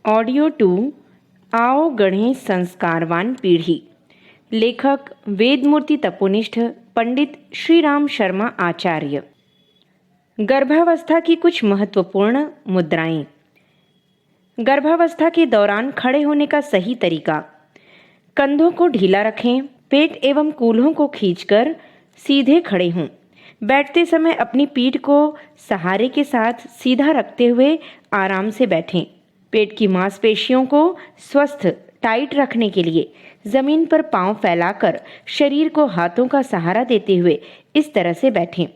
Audio 2 आओ गढ़ें संस्कारवान पीढ़ी। लेखक वेदमूर्ति तपोनिष्ठ पंडित श्री राम शर्मा आचार्य। गर्भावस्था की कुछ महत्वपूर्ण मुद्राएं। गर्भावस्था के दौरान खड़े होने का सही तरीका। कंधों को ढीला रखें, पेट एवं कूल्हों को खींचकर सीधे खड़े हों। बैठते समय अपनी पीठ को सहारे के साथ सीधा रखते हुए आराम से बैठें। पेट की मांसपेशियों को स्वस्थ टाइट रखने के लिए जमीन पर पांव फैलाकर शरीर को हाथों का सहारा देते हुए इस तरह से बैठें।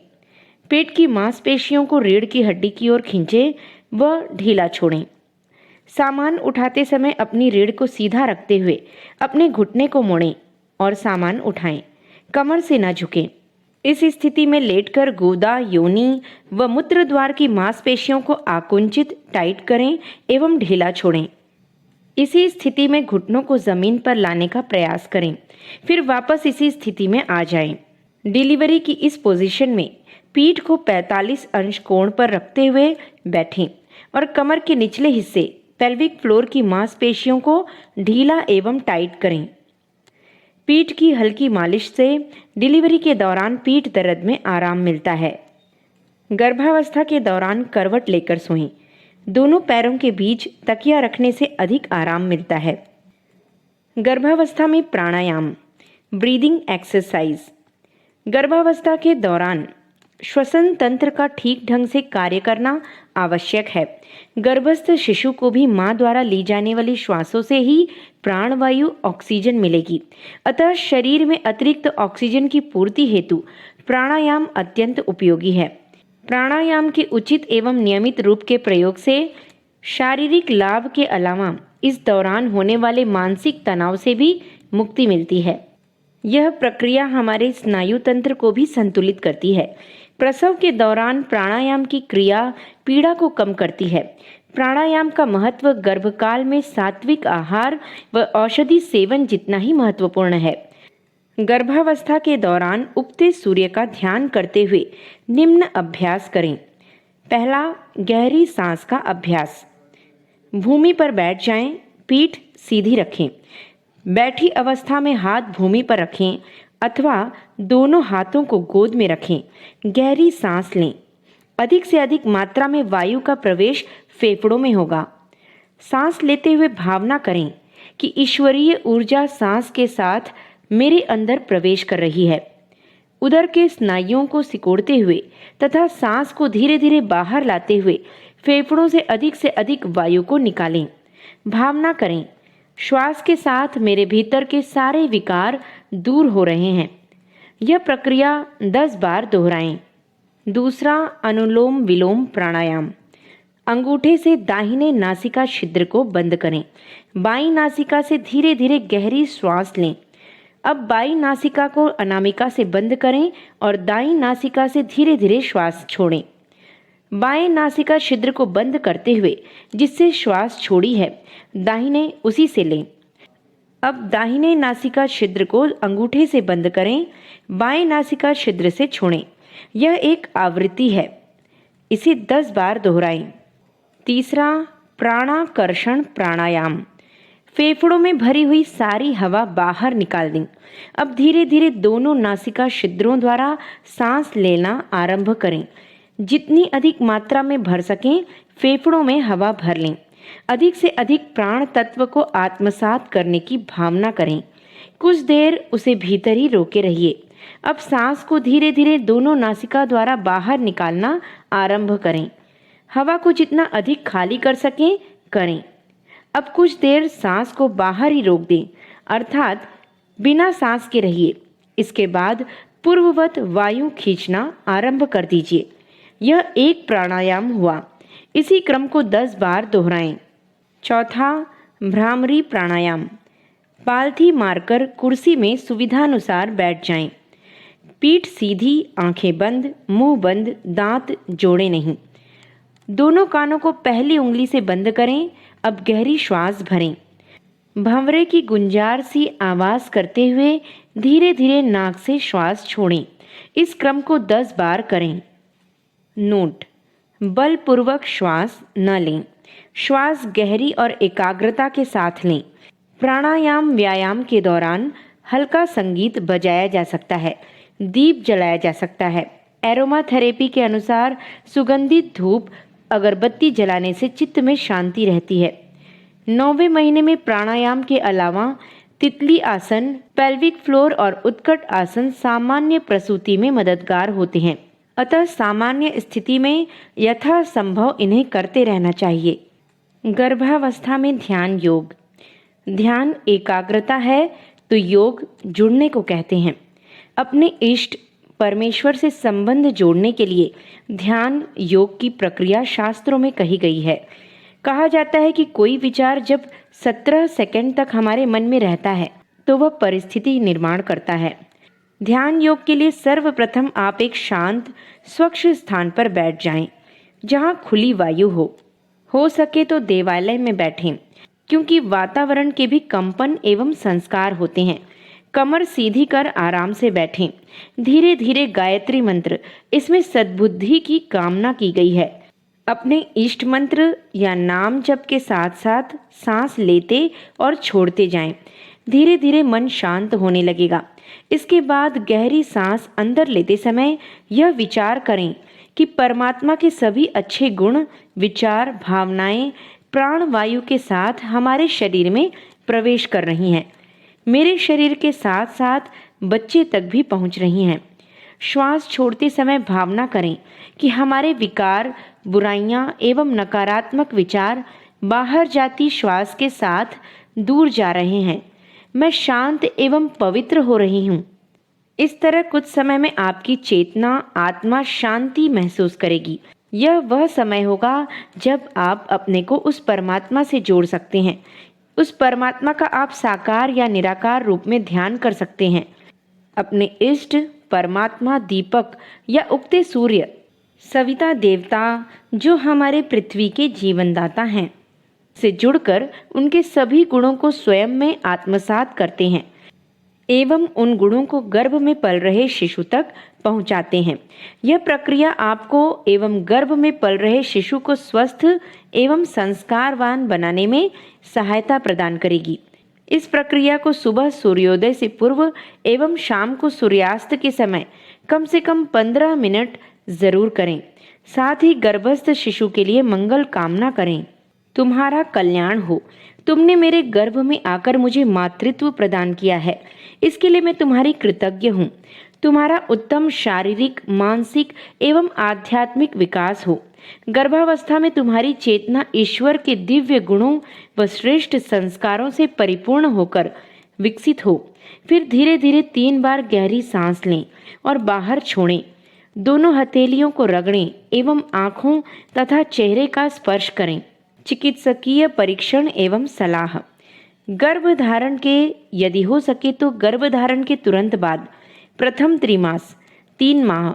पेट की मांसपेशियों को रीढ़ की हड्डी की ओर खींचें व ढीला छोड़ें। सामान उठाते समय अपनी रीढ़ को सीधा रखते हुए अपने घुटने को मोड़ें और सामान उठाएं। कमर से न झुकें। इस स्थिति में लेटकर गुदा, योनि व मूत्र द्वार की मांसपेशियों को आकुंचित टाइट करें एवं ढीला छोड़ें। इसी स्थिति में घुटनों को जमीन पर लाने का प्रयास करें, फिर वापस इसी स्थिति में आ जाएं। डिलीवरी की इस पोजीशन में पीठ को 45 अंश कोण पर रखते हुए बैठें और कमर के निचले हिस्से पेल्विक फ्लोर की मांसपेशियों को ढीला एवं टाइट करें। पीठ की हल्की मालिश से डिलीवरी के दौरान पीठ दर्द में आराम मिलता है। गर्भावस्था के दौरान करवट लेकर सोएं। दोनों पैरों के बीच तकिया रखने से अधिक आराम मिलता है। गर्भावस्था में प्राणायाम, ब्रीदिंग एक्सरसाइज। गर्भावस्था के दौरान श्वसन तंत्र का ठीक ढंग से कार्य करना आवश्यक है। गर्भस्थ शिशु को भी मां द्वारा ली जाने वाली श्वासों से ही प्राणवायु ऑक्सीजन मिलेगी। अतः शरीर में अतिरिक्त ऑक्सीजन की पूर्ति हेतु प्राणायाम अत्यंत उपयोगी है। प्राणायाम के उचित एवं नियमित रूप के प्रयोग से शारीरिक लाभ के अलावा इस दौरान होने वाले मानसिक तनाव से भी मुक्ति मिलती है। यह प्रक्रिया हमारे स्नायु तंत्र को भी संतुलित करती है। प्रसव के दौरान प्राणायाम की क्रिया पीड़ा को कम करती है। प्राणायाम का महत्व गर्भकाल में सात्विक आहार व औषधि सेवन जितना ही महत्वपूर्ण है। गर्भावस्था के दौरान उगते सूर्य का ध्यान करते हुए निम्न अभ्यास करें। पहला, गहरी सांस का अभ्यास। भूमि पर बैठ जाएं, पीठ सीधी रखें। बैठी अवस्था में हाथ भूमि पर रखें अथवा दोनों हाथों को गोद में रखें। गहरी सांस लें। अधिक से अधिक मात्रा में वायु का प्रवेश फेफड़ों में होगा। सांस लेते हुए भावना करें कि ईश्वरीय ऊर्जा सांस के साथ मेरे अंदर प्रवेश कर रही है। उदर के स्नायुओं को सिकोड़ते हुए तथा सांस को धीरे धीरे बाहर लाते हुए फेफड़ों से अधिक वायु को निकालें। भावना करें, श्वास के साथ मेरे भीतर के सारे विकार दूर हो रहे हैं। यह प्रक्रिया 10 बार दोहराएं। दूसरा, अनुलोम विलोम प्राणायाम। अंगूठे से दाहिने नासिका छिद्र को बंद करें। बाईं नासिका से धीरे धीरे गहरी श्वास लें। अब बाईं नासिका को अनामिका से बंद करें और दाईं नासिका से धीरे धीरे श्वास छोड़ें। बाएं नासिका छिद्र को बंद करते हुए जिससे श्वास छोड़ी है दाहिने उसी से लें। अब दाहिने नासिका छिद्र को अंगूठे से बंद करें, बाएं नासिका छिद्र से छोड़ें। यह एक आवृत्ति है। इसे 10 बार दोहराएं। तीसरा, प्राणाकर्षण प्राणायाम। फेफड़ों में भरी हुई सारी हवा बाहर निकाल दें। अब धीरे धीरे दोनों नासिका छिद्रों द्वारा सांस लेना आरंभ करें। जितनी अधिक मात्रा में भर सकें फेफड़ों में हवा भर लें। अधिक से अधिक प्राण तत्व को आत्मसात करने की भावना करें। कुछ देर उसे भीतर ही रोके रहिए। अब सांस को धीरे धीरे दोनों नासिका द्वारा बाहर निकालना आरंभ करें। हवा को जितना अधिक खाली कर सकें करें। अब कुछ देर सांस को बाहर ही रोक दें, अर्थात बिना सांस के रहिए। इसके बाद पूर्ववत वायु खींचना आरंभ कर दीजिए। यह एक प्राणायाम हुआ। इसी क्रम को 10 बार दोहराएं। चौथा, भ्रामरी प्राणायाम। पालथी मारकर कुर्सी में सुविधानुसार बैठ जाएं। पीठ सीधी, आंखें बंद, मुंह बंद, दांत जोड़े नहीं। दोनों कानों को पहली उंगली से बंद करें। अब गहरी श्वास भरें। भंवरे की गुंजार सी आवाज करते हुए धीरे धीरे नाक से श्वास छोड़ें। इस क्रम को 10 बार करें। नोट: बलपूर्वक श्वास न लें। श्वास गहरी और एकाग्रता के साथ लें। प्राणायाम व्यायाम के दौरान हल्का संगीत बजाया जा सकता है, दीप जलाया जा सकता है। एरोमा थेरेपी के अनुसार सुगंधित धूप अगरबत्ती जलाने से चित्त में शांति रहती है। 9वें महीने में प्राणायाम के अलावा तितली आसन, पेल्विक फ्लोर और उत्कट आसन सामान्य प्रसूति में मददगार होते हैं। अतः सामान्य स्थिति में यथासंभव इन्हें करते रहना चाहिए। गर्भावस्था में ध्यान योग। ध्यान एकाग्रता है तो योग जुड़ने को कहते हैं। अपने इष्ट परमेश्वर से संबंध जोड़ने के लिए ध्यान योग की प्रक्रिया शास्त्रों में कही गई है। कहा जाता है कि कोई विचार जब 17 सेकंड तक हमारे मन में रहता है तो वह परिस्थिति निर्माण करता है। ध्यान योग के लिए सर्वप्रथम आप एक शांत स्वच्छ स्थान पर बैठ जाएं, जहां खुली वायु हो सके तो देवालय में बैठें, क्योंकि वातावरण के भी कंपन एवं संस्कार होते हैं। कमर सीधी कर आराम से बैठें। धीरे धीरे गायत्री मंत्र, इसमें सद्बुद्धि की कामना की गई है। अपने इष्ट मंत्र या नाम जप के साथ साथ सांस लेते और छोड़ते जाएं। धीरे धीरे मन शांत होने लगेगा। इसके बाद गहरी सांस अंदर लेते समय यह विचार करें कि परमात्मा के सभी अच्छे गुण, विचार, भावनाएं प्राण वायु के साथ हमारे शरीर में प्रवेश कर रही हैं। मेरे शरीर के साथ साथ बच्चे तक भी पहुंच रही हैं। श्वास छोड़ते समय भावना करें कि हमारे विकार, बुराइयां एवं नकारात्मक विचार बाहर जाती श्वास के साथ दूर जा रहे हैं। मैं शांत एवं पवित्र हो रही हूँ। इस तरह कुछ समय में आपकी चेतना, आत्मा शांति महसूस करेगी। यह वह समय होगा जब आप अपने को उस परमात्मा से जोड़ सकते हैं। उस परमात्मा का आप साकार या निराकार रूप में ध्यान कर सकते हैं। अपने इष्ट परमात्मा, दीपक या उगते सूर्य, सविता देवता जो हमारे पृथ्वी के जीवनदाता हैं, से जुड़कर उनके सभी गुणों को स्वयं में आत्मसात करते हैं एवं उन गुणों को गर्भ में पल रहे शिशु तक पहुंचाते हैं। यह प्रक्रिया आपको एवं गर्भ में पल रहे शिशु को स्वस्थ एवं संस्कारवान बनाने में सहायता प्रदान करेगी। इस प्रक्रिया को सुबह सूर्योदय से पूर्व एवं शाम को सूर्यास्त के समय कम से कम 15 मिनट जरूर करें। साथ ही गर्भस्थ शिशु के लिए मंगल कामना करें। तुम्हारा कल्याण हो। तुमने मेरे गर्भ में आकर मुझे मातृत्व प्रदान किया है, इसके लिए मैं तुम्हारी कृतज्ञ हूँ। तुम्हारा उत्तम शारीरिक, मानसिक एवं आध्यात्मिक विकास हो। गर्भावस्था में तुम्हारी चेतना ईश्वर के दिव्य गुणों व श्रेष्ठ संस्कारों से परिपूर्ण होकर विकसित हो। फिर धीरे धीरे 3 बार गहरी सांस लें और बाहर छोड़ें। दोनों हथेलियों को रगड़ें एवं आँखों तथा चेहरे का स्पर्श करें। चिकित्सकीय परीक्षण एवं सलाह। गर्भधारण के यदि हो सके तो गर्भधारण के तुरंत बाद प्रथम त्रिमास 3 माह,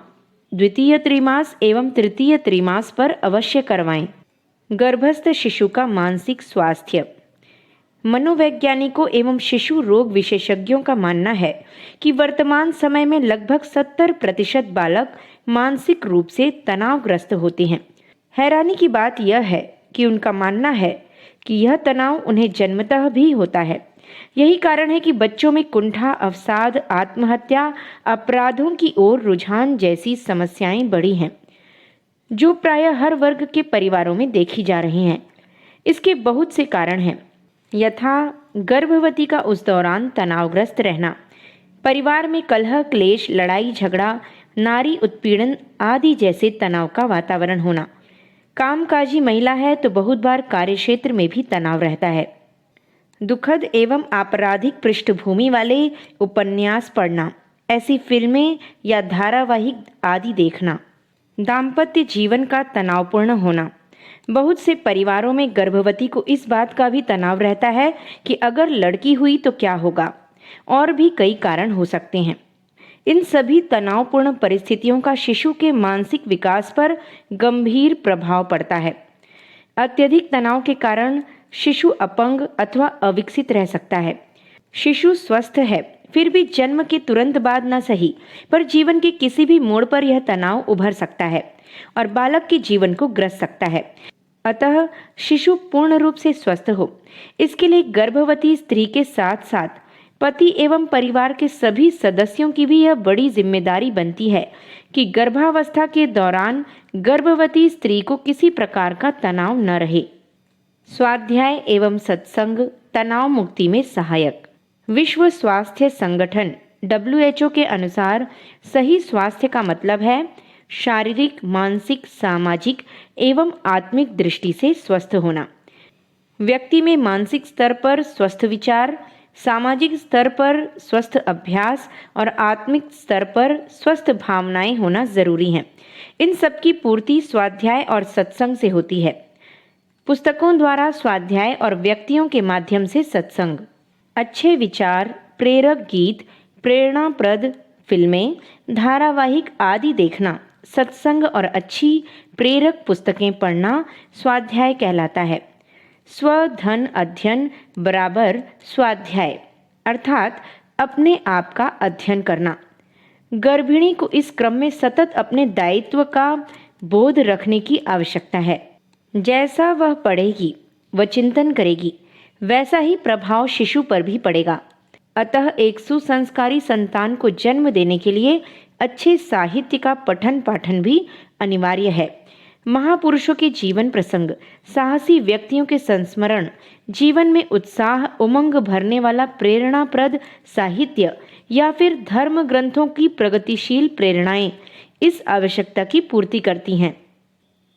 द्वितीय त्रिमास एवं तृतीय त्रिमास पर अवश्य करवाएं। गर्भस्थ शिशु का मानसिक स्वास्थ्य। मनोवैज्ञानिकों एवं शिशु रोग विशेषज्ञों का मानना है कि वर्तमान समय में लगभग 70% बालक मानसिक रूप से तनावग्रस्त होते हैं। हैरानी की बात यह है कि उनका मानना है कि यह तनाव उन्हें जन्मतः भी होता है। यही कारण है कि बच्चों में कुंठा, अवसाद, आत्महत्या, अपराधों की ओर रुझान जैसी समस्याएं बढ़ी हैं, जो प्रायः हर वर्ग के परिवारों में देखी जा रही हैं। इसके बहुत से कारण हैं, यथा गर्भवती का उस दौरान तनावग्रस्त रहना, परिवार में कलह, क्लेश, लड़ाई झगड़ा, नारी उत्पीड़न आदि जैसे तनाव का वातावरण होना। कामकाजी महिला है तो बहुत बार कार्यक्षेत्र में भी तनाव रहता है। दुखद एवं आपराधिक पृष्ठभूमि वाले उपन्यास पढ़ना, ऐसी फिल्में या धारावाहिक आदि देखना। दाम्पत्य जीवन का तनावपूर्ण होना। बहुत से परिवारों में गर्भवती को इस बात का भी तनाव रहता है कि अगर लड़की हुई तो क्या होगा, और भी कई कारण हो सकते हैं। इन सभी तनावपूर्ण परिस्थितियों का शिशु के मानसिक विकास पर गंभीर प्रभाव पड़ता है। अत्यधिक तनाव के कारण शिशु अपंग अथवा अविकसित रह सकता है। शिशु स्वस्थ है, फिर भी जन्म के तुरंत बाद न सही पर जीवन के किसी भी मोड़ पर यह तनाव उभर सकता है और बालक के जीवन को ग्रस्त सकता है। अतः शिशु पूर्ण रूप से स्वस्थ हो, इसके लिए गर्भवती स्त्री के साथ साथ पति एवं परिवार के सभी सदस्यों की भी यह बड़ी जिम्मेदारी बनती है कि गर्भावस्था के दौरान गर्भवती स्त्री को किसी प्रकार का तनाव न रहे। स्वाध्याय एवं सत्संग तनाव मुक्ति में सहायक। विश्व स्वास्थ्य संगठन WHO के अनुसार सही स्वास्थ्य का मतलब है शारीरिक, मानसिक, सामाजिक एवं आत्मिक दृष्टि से स्वस्थ होना। व्यक्ति में मानसिक स्तर पर स्वस्थ विचार, सामाजिक स्तर पर स्वस्थ अभ्यास और आत्मिक स्तर पर स्वस्थ भावनाएं होना जरूरी हैं। इन सब की पूर्ति स्वाध्याय और सत्संग से होती है। पुस्तकों द्वारा स्वाध्याय और व्यक्तियों के माध्यम से सत्संग। अच्छे विचार, प्रेरक गीत, प्रेरणाप्रद फिल्में, धारावाहिक आदि देखना, सत्संग और अच्छी प्रेरक पुस्तकें पढ़ना स्वाध्याय कहलाता है। स्वधन अध्ययन बराबर स्वाध्याय, अर्थात अपने आप का अध्ययन करना। गर्भिणी को इस क्रम में सतत अपने दायित्व का बोध रखने की आवश्यकता है। जैसा वह पढ़ेगी व चिंतन करेगी, वैसा ही प्रभाव शिशु पर भी पड़ेगा। अतः एक सुसंस्कारी संतान को जन्म देने के लिए अच्छे साहित्य का पठन पाठन भी अनिवार्य है। महापुरुषों के जीवन प्रसंग, साहसी व्यक्तियों के संस्मरण, जीवन में उत्साह उमंग भरने वाला प्रेरणाप्रद साहित्य या फिर धर्म ग्रंथों की प्रगतिशील प्रेरणाएं इस आवश्यकता की पूर्ति करती हैं।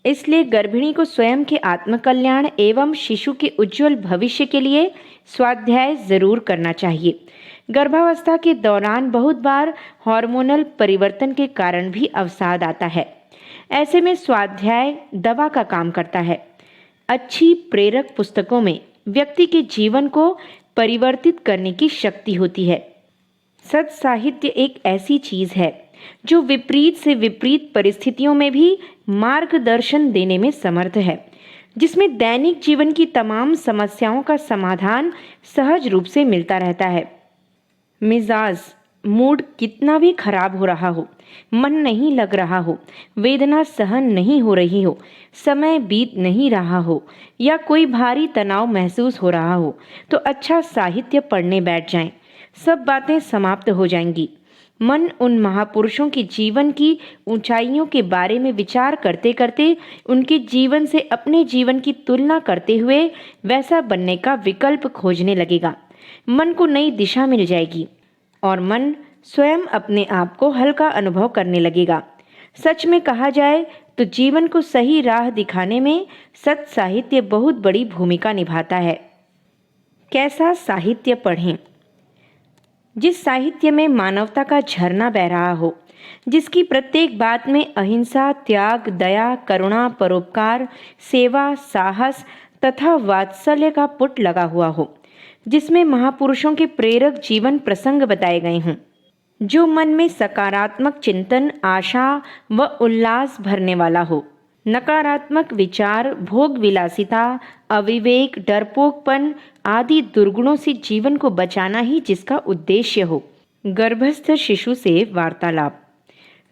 इसलिए गर्भिणी को स्वयं के आत्मकल्याण एवं शिशु के उज्जवल भविष्य के लिए स्वाध्याय जरूर करना चाहिए। गर्भावस्था के दौरान बहुत बार हार्मोनल परिवर्तन के कारण भी अवसाद आता है। ऐसे में स्वाध्याय दवा का काम करता है। अच्छी प्रेरक पुस्तकों में व्यक्ति के जीवन को परिवर्तित करने की शक्ति होती है। सत् साहित्य एक ऐसी चीज है जो विपरीत से विपरीत परिस्थितियों में भी मार्गदर्शन देने में समर्थ है, जिसमें दैनिक जीवन की तमाम समस्याओं का समाधान सहज रूप से मिलता रहता है। मिजाज, मूड कितना भी खराब हो रहा हो, मन नहीं लग रहा हो, वेदना सहन नहीं हो रही हो, समय बीत नहीं रहा हो या कोई भारी तनाव महसूस हो रहा हो, तो अच्छा साहित्य पढ़ने बैठ जाएं। सब बातें समाप्त हो जाएंगी। मन उन महापुरुषों के जीवन की ऊंचाइयों के बारे में विचार करते करते उनके जीवन से अपने जीवन की तुलना करते हुए वैसा बनने का विकल्प खोजने लगेगा। मन को नई दिशा मिल जाएगी और मन स्वयं अपने आप को हल्का अनुभव करने लगेगा। सच में कहा जाए तो जीवन को सही राह दिखाने में सत् साहित्य बहुत बड़ी भूमिका निभाता है। कैसा साहित्य पढ़ें? जिस साहित्य में मानवता का झरना बह रहा हो, जिसकी प्रत्येक बात में अहिंसा, त्याग, दया, करुणा, परोपकार, सेवा, साहस तथा वात्सल्य का पुट लगा हुआ हो, जिसमें महापुरुषों के प्रेरक जीवन प्रसंग बताए गए हों, जो मन में सकारात्मक चिंतन, आशा व उल्लास भरने वाला हो। नकारात्मक विचार, भोग विलासिता, अविवेक, डरपोकपन आदि दुर्गुणों से जीवन को बचाना ही जिसका उद्देश्य हो। गर्भस्थ शिशु से वार्तालाप।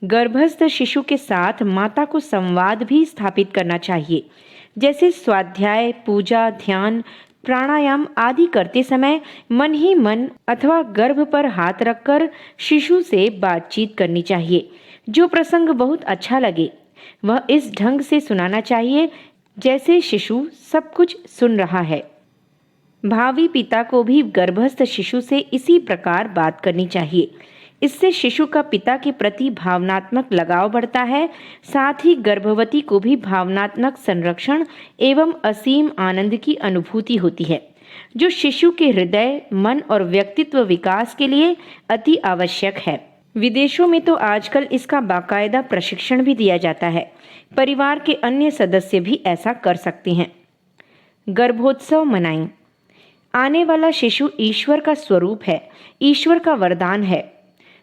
गर्भस्थ शिशु के साथ माता को संवाद भी स्थापित करना चाहिए। जैसे स्वाध्याय, पूजा, ध्यान, प्राणायाम आदि करते समय मन ही मन अथवा गर्भ पर हाथ रखकर शिशु से बातचीत करनी चाहिए। जो प्रसंग बहुत अच्छा लगे वह इस ढंग से सुनाना चाहिए जैसे शिशु सब कुछ सुन रहा है। भावी पिता को भी गर्भस्थ शिशु से इसी प्रकार बात करनी चाहिए। इससे शिशु का पिता के प्रति भावनात्मक लगाव बढ़ता है, साथ ही गर्भवती को भी भावनात्मक संरक्षण एवं असीम आनंद की अनुभूति होती है, जो शिशु के हृदय, मन और व्यक्तित्व विकास के लिए अति आवश्यक है। विदेशों में तो आजकल इसका बाकायदा प्रशिक्षण भी दिया जाता है। परिवार के अन्य सदस्य भी ऐसा कर सकते हैं। गर्भोत्सव मनाएं। आने वाला शिशु ईश्वर का स्वरूप है, ईश्वर का वरदान है,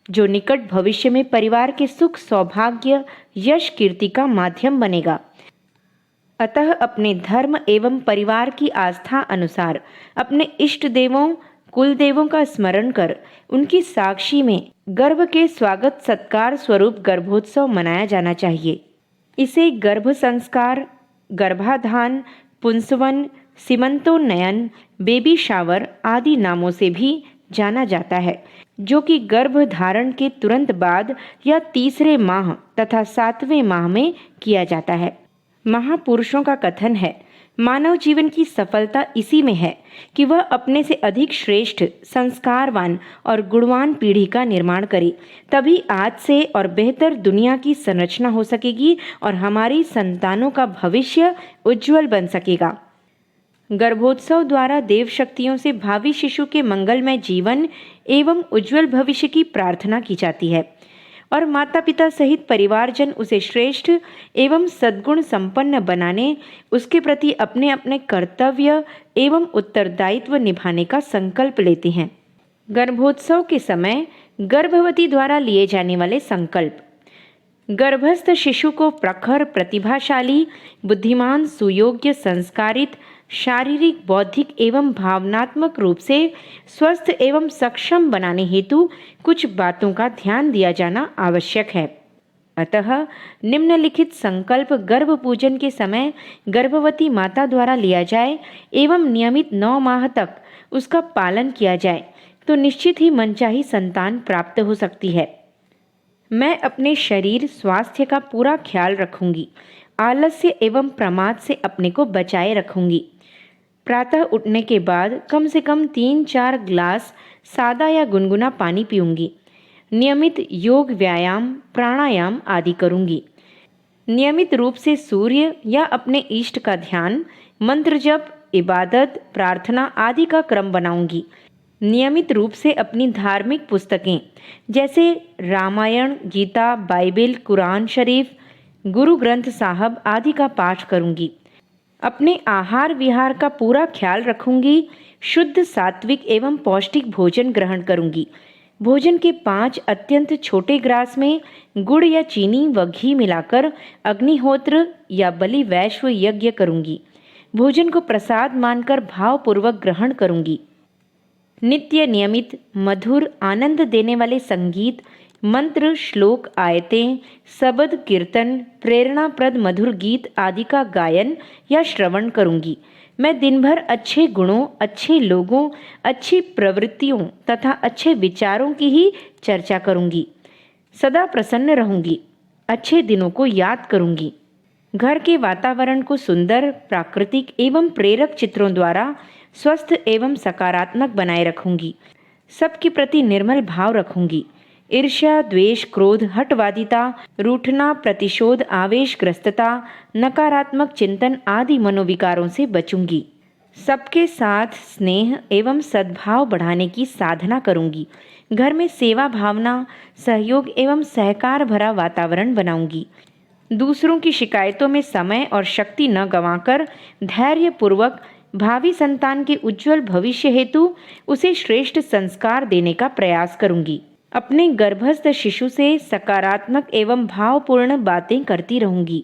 जो निकट भविष्य में परिवार के सुख, सौभाग्य, यश, कीर्ति का माध्यम बनेगा। अतः अपने धर्म एवं परिवार की आस्था अनुसार अपने इष्ट देवों, कुल देवों का स्मरण कर उनकी साक्षी में गर्भ के स्वागत सत्कार स्वरूप गर्भोत्सव मनाया जाना चाहिए। इसे गर्भ संस्कार, गर्भाधान, पुंसवन, सीमंतोन्नयन, बेबी शावर आदि नामों से भी जाना जाता है, जो कि गर्भ धारण के तुरंत बाद या तीसरे माह तथा 7वें माह में किया जाता है। महापुरुषों का कथन है, मानव जीवन की सफलता इसी में है कि वह अपने से अधिक श्रेष्ठ, संस्कारवान और गुणवान पीढ़ी का निर्माण करे। तभी आज से और बेहतर दुनिया की संरचना हो सकेगी और हमारी संतानों का भविष्य उज्जवल बन सकेगा। गर्भोत्सव द्वारा देव शक्तियों से भावी शिशु के मंगलमय जीवन एवं उज्जवल भविष्य की प्रार्थना की जाती है और माता पिता सहित परिवारजन उसे श्रेष्ठ एवं सद्गुण संपन्न बनाने, उसके प्रति अपने अपने कर्तव्य एवं उत्तरदायित्व निभाने का संकल्प लेते हैं। गर्भोत्सव के समय गर्भवती द्वारा लिए जाने वाले संकल्प। गर्भस्थ शिशु को प्रखर, प्रतिभाशाली, बुद्धिमान, सुयोग्य, संस्कारित, शारीरिक, बौद्धिक एवं भावनात्मक रूप से स्वस्थ एवं सक्षम बनाने हेतु कुछ बातों का ध्यान दिया जाना आवश्यक है। अतः निम्नलिखित संकल्प गर्भ पूजन के समय गर्भवती माता द्वारा लिया जाए एवं नियमित 9 माह तक उसका पालन किया जाए तो निश्चित ही मनचाही संतान प्राप्त हो सकती है। मैं अपने शरीर स्वास्थ्य का पूरा ख्याल रखूंगी। आलस्य एवं प्रमाद से अपने को बचाए रखूंगी। प्रातः उठने के बाद कम से कम 3-4 ग्लास सादा या गुनगुना पानी पीऊंगी। नियमित योग, व्यायाम, प्राणायाम आदि करूंगी। नियमित रूप से सूर्य या अपने इष्ट का ध्यान, मंत्र जप, इबादत, प्रार्थना आदि का क्रम बनाऊंगी। नियमित रूप से अपनी धार्मिक पुस्तकें जैसे रामायण, गीता, बाइबिल, कुरान शरीफ, गुरु ग्रंथ साहब आदि का पाठ करूंगी। अपने आहार विहार का पूरा ख्याल रखूंगी। शुद्ध, सात्विक एवं पौष्टिक भोजन ग्रहण करूंगी। भोजन के 5 अत्यंत छोटे ग्रास में गुड़ या चीनी व घी मिलाकर अग्निहोत्र या बलि वैश्व यज्ञ करूंगी। भोजन को प्रसाद मानकर भावपूर्वक ग्रहण करूंगी। नित्य नियमित मधुर आनंद देने वाले संगीत, मंत्र, श्लोक, आयतें, शब्द, कीर्तन, प्रेरणाप्रद मधुर गीत आदि का गायन या श्रवण करूंगी। मैं दिन भर अच्छे गुणों, अच्छे लोगों, अच्छी प्रवृत्तियों तथा अच्छे विचारों की ही चर्चा करूंगी। सदा प्रसन्न रहूंगी। अच्छे दिनों को याद करूंगी। घर के वातावरण को सुंदर, प्राकृतिक एवं प्रेरक चित्रों द्वारा स्वस्थ एवं सकारात्मक बनाए रखूंगी। सबके प्रति निर्मल भाव रखूंगी। ईर्ष्या, द्वेष, क्रोध, हठवादिता, रूठना, प्रतिशोध, आवेशग्रस्तता, नकारात्मक चिंतन आदि मनोविकारों से बचूंगी। सबके साथ स्नेह एवं सद्भाव बढ़ाने की साधना करूंगी। घर में सेवा भावना, सहयोग एवं सहकार भरा वातावरण बनाऊंगी। दूसरों की शिकायतों में समय और शक्ति न गंवाकर धैर्यपूर्वक भावी संतान के उज्जवल भविष्य हेतु उसे श्रेष्ठ संस्कार देने का प्रयास करूंगी। अपने गर्भस्थ शिशु से सकारात्मक एवं भावपूर्ण बातें करती रहूंगी।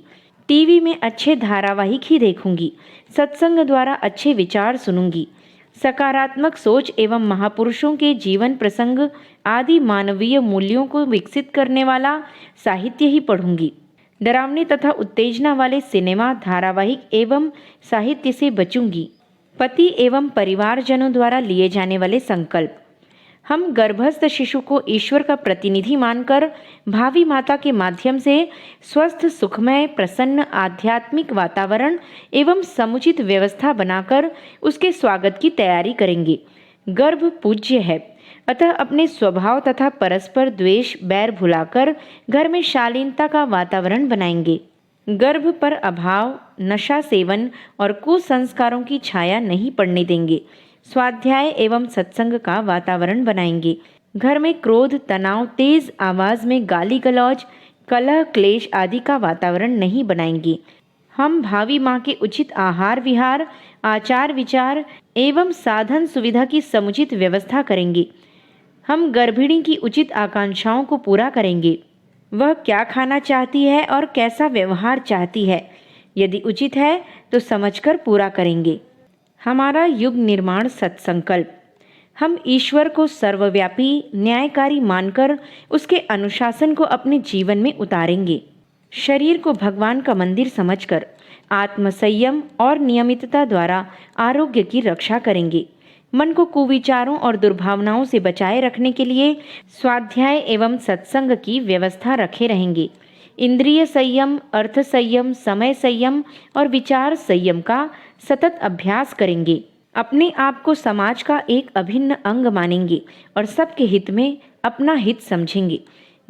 टीवी में अच्छे धारावाहिक ही देखूंगी। सत्संग द्वारा अच्छे विचार सुनूंगी। सकारात्मक सोच एवं महापुरुषों के जीवन प्रसंग आदि मानवीय मूल्यों को विकसित करने वाला साहित्य ही पढ़ूंगी। डरावने तथा उत्तेजना वाले सिनेमा, धारावाहिक एवं साहित्य से बचूंगी। पति एवं परिवारजनों द्वारा लिए जाने वाले संकल्प। हम गर्भस्थ शिशु को ईश्वर का प्रतिनिधि मानकर भावी माता के माध्यम से स्वस्थ, सुखमय, प्रसन्न आध्यात्मिक वातावरण एवं समुचित व्यवस्था बनाकर उसके स्वागत की तैयारी करेंगे। गर्भ पूज्य है, अतः अपने स्वभाव तथा परस्पर द्वेष, बैर भुलाकर घर में शालीनता का वातावरण बनाएंगे। गर्भ पर अभाव, नशा सेवन और कुसंस्कारों की छाया नहीं पड़ने देंगे। स्वाध्याय एवं सत्संग का वातावरण बनाएंगे। घर में क्रोध, तनाव, तेज आवाज में गाली गलौज, कलह, क्लेश आदि का वातावरण नहीं बनाएंगे। हम भावी माँ के उचित आहार विहार, आचार विचार एवं साधन सुविधा की समुचित व्यवस्था करेंगे। हम गर्भिणी की उचित आकांक्षाओं को पूरा करेंगे। वह क्या खाना चाहती है और कैसा व्यवहार चाहती है, यदि उचित है तो समझकर पूरा करेंगे। हमारा युग निर्माण सत्संकल्प। हम ईश्वर को सर्वव्यापी, न्यायकारी मानकर उसके अनुशासन को अपने जीवन में उतारेंगे। शरीर को भगवान का मंदिर समझकर आत्मसंयम और नियमितता द्वारा आरोग्य की रक्षा करेंगे। मन को कुविचारों और दुर्भावनाओं से बचाए रखने के लिए स्वाध्याय एवं सत्संग की व्यवस्था रखे रहेंगे। इंद्रिय संयम, अर्थ संयम, समय संयम और विचार संयम का सतत अभ्यास करेंगे। अपने आप को समाज का एक अभिन्न अंग मानेंगे और सबके हित में अपना हित समझेंगे।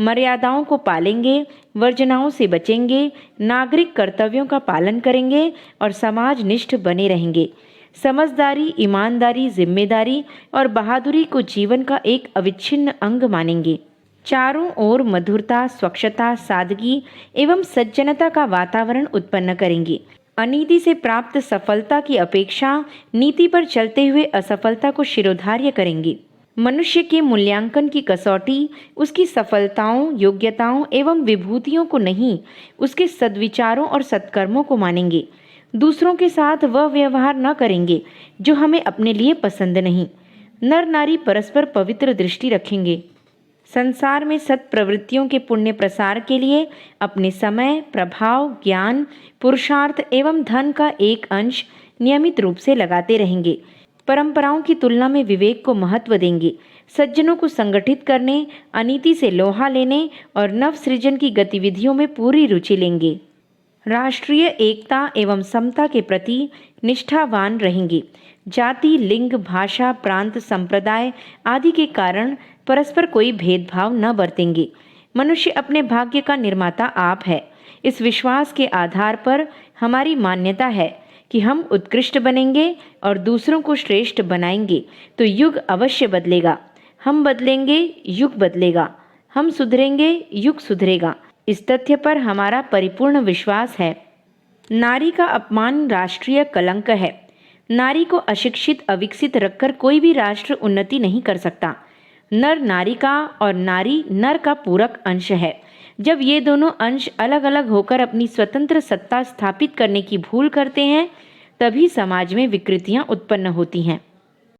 मर्यादाओं को पालेंगे, वर्जनाओं से बचेंगे, नागरिक कर्तव्यों का पालन करेंगे और समाजनिष्ठ बने रहेंगे। समझदारी, ईमानदारी, जिम्मेदारी और बहादुरी को जीवन का एक अविच्छिन्न अंग मानेंगे। चारों ओर मधुरता, स्वच्छता, सादगी एवं सज्जनता का वातावरण उत्पन्न करेंगे। अनीति से प्राप्त सफलता की अपेक्षा नीति पर चलते हुए असफलता को शिरोधार्य करेंगे। मनुष्य के मूल्यांकन की कसौटी उसकी सफलताओं, योग्यताओं एवं विभूतियों को नहीं, उसके सद्विचारों और सत्कर्मों को मानेंगे। दूसरों के साथ वह व्यवहार न करेंगे जो हमें अपने लिए पसंद नहीं। नर नारी परस्पर पवित्र दृष्टि रखेंगे। संसार में सत् प्रवृत्तियों के पुण्य प्रसार के लिए अपने समय, प्रभाव, ज्ञान, पुरुषार्थ एवं धन का एक अंश नियमित रूप से लगाते रहेंगे। परंपराओं की तुलना में विवेक को महत्व देंगे। सज्जनों को संगठित करने, अनीति से लोहा लेने और नव सृजन की गतिविधियों में पूरी रुचि लेंगे। राष्ट्रीय एकता एवं समता के प्रति निष्ठावान रहेंगे। जाति, लिंग, भाषा, प्रांत, संप्रदाय आदि के कारण परस्पर कोई भेदभाव न बरतेंगे। मनुष्य अपने भाग्य का निर्माता आप है। इस विश्वास के आधार पर हमारी मान्यता है कि हम उत्कृष्ट बनेंगे और दूसरों को श्रेष्ठ बनाएंगे तो युग अवश्य बदलेगा। हम बदलेंगे, युग बदलेगा। हम सुधरेंगे, युग सुधरेगा। इस तथ्य पर हमारा परिपूर्ण विश्वास है। नारी का अपमान राष्ट्रीय कलंक है। नारी को अशिक्षित, अविकसित रखकर कोई भी राष्ट्र उन्नति नहीं कर सकता। नर नारी का और नारी नर का पूरक अंश है। जब ये दोनों अंश अलग अलग होकर अपनी स्वतंत्र सत्ता स्थापित करने की भूल करते हैं, तभी समाज में विकृतियां उत्पन्न होती हैं।